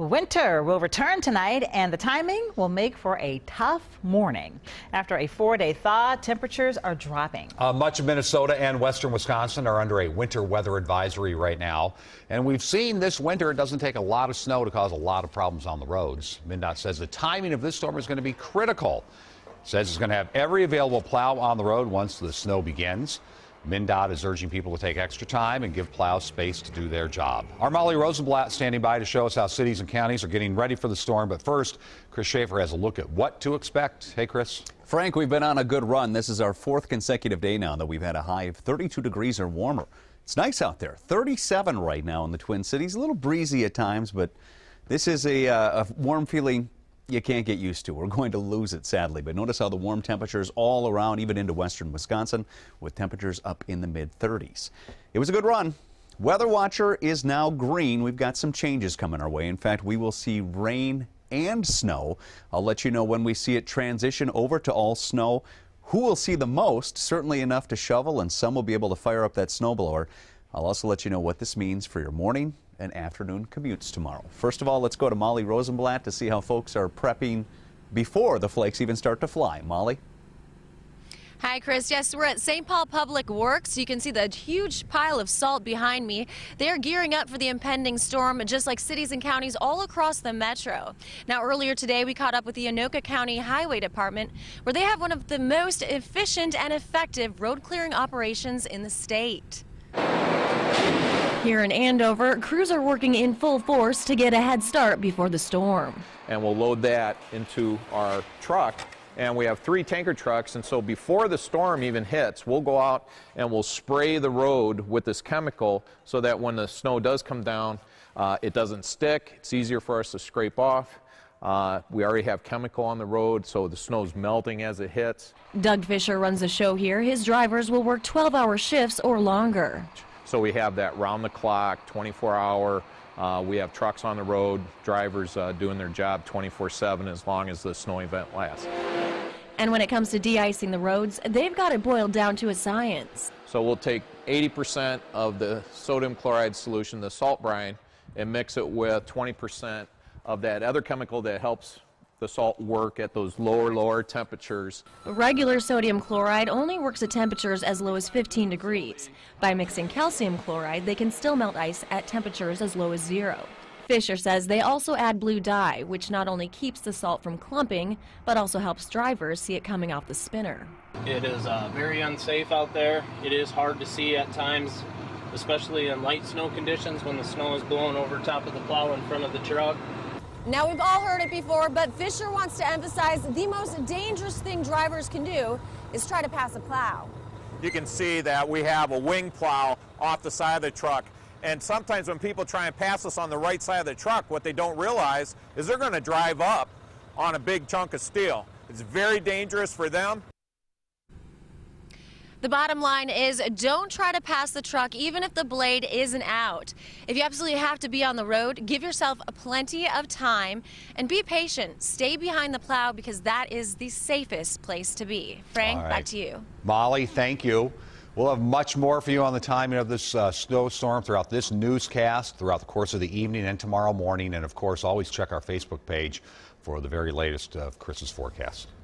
Winter will return tonight, and the timing will make for a tough morning. After a 4-day thaw, temperatures are dropping. Much of Minnesota and western Wisconsin are under a winter weather advisory right now. And we've seen this winter, it doesn't take a lot of snow to cause a lot of problems on the roads. MnDOT says the timing of this storm is going to be critical. It says it's going to have every available plow on the road once the snow begins. MnDOT is urging people to take extra time and give plows space to do their job. Our Molly Rosenblatt standing by to show us how cities and counties are getting ready for the storm. But first, Chris Schaefer has a look at what to expect. Hey, Chris. Frank, we've been on a good run. This is our fourth consecutive day now that we've had a high of 32 degrees or warmer. It's nice out there. 37 right now in the Twin Cities. A little breezy at times, but this is a warm feeling you can't get used to. We're going to lose it, sadly. But notice how the warm temperatures all around, even into western Wisconsin, with temperatures up in the mid-30s. It was a good run. Weather Watcher is now green. We've got some changes coming our way. In fact, we will see rain and snow. I'll let you know when we see it transition over to all snow. Who will see the most? Certainly enough to shovel, and some will be able to fire up that snowblower. I'll also let you know what this means for your morning and afternoon commutes tomorrow. First of all, let's go to Molly Rosenblatt to see how folks are prepping before the flakes even start to fly. Molly? Hi, Chris. Yes, we're at St. Paul Public Works. You can see the huge pile of salt behind me. They're gearing up for the impending storm, just like cities and counties all across the metro. Now, earlier today, we caught up with the Anoka County Highway Department, where they have one of the most efficient and effective road clearing operations in the state. Here in Andover, crews are working in full force to get a head start before the storm. And we'll load that into our truck. And we have 3 tanker trucks, and so before the storm even hits, we'll go out and we'll spray the road with this chemical so that when the snow does come down, it doesn't stick. It's easier for us to scrape off. We already have chemical on the road, so the snow's melting as it hits. Doug Fisher runs the show here. His drivers will work 12-hour shifts or longer. So we have that round-the-clock, 24-hour. We have trucks on the road, drivers doing their job 24/7 as long as the snow event lasts. And when it comes to de-icing the roads, they've got it boiled down to a science. So we'll take 80% of the sodium chloride solution, the salt brine, and mix it with 20% of that other chemical that helps the salt work at those lower temperatures. Regular sodium chloride only works at temperatures as low as 15 degrees. By mixing calcium chloride, they can still melt ice at temperatures as low as 0. Fisher says they also add blue dye, which not only keeps the salt from clumping, but also helps drivers see it coming off the spinner. It is very unsafe out there. It is hard to see at times, especially in light snow conditions when the snow is blowing over top of the plow in front of the truck. Now, we've all heard it before, but Fisher wants to emphasize the most dangerous thing drivers can do is try to pass a plow. You can see that we have a wing plow off the side of the truck. And sometimes when people try and pass us on the right side of the truck, what they don't realize is they're going to drive up on a big chunk of steel. It's very dangerous for them. The bottom line is don't try to pass the truck even if the blade isn't out. If you absolutely have to be on the road, give yourself plenty of time and be patient. Stay behind the plow because that is the safest place to be. Frank, back to you. Molly, thank you. We'll have much more for you on the timing of this snowstorm throughout this newscast, throughout the course of the evening and tomorrow morning. And, of course, always check our Facebook page for the very latest of Chris's forecast.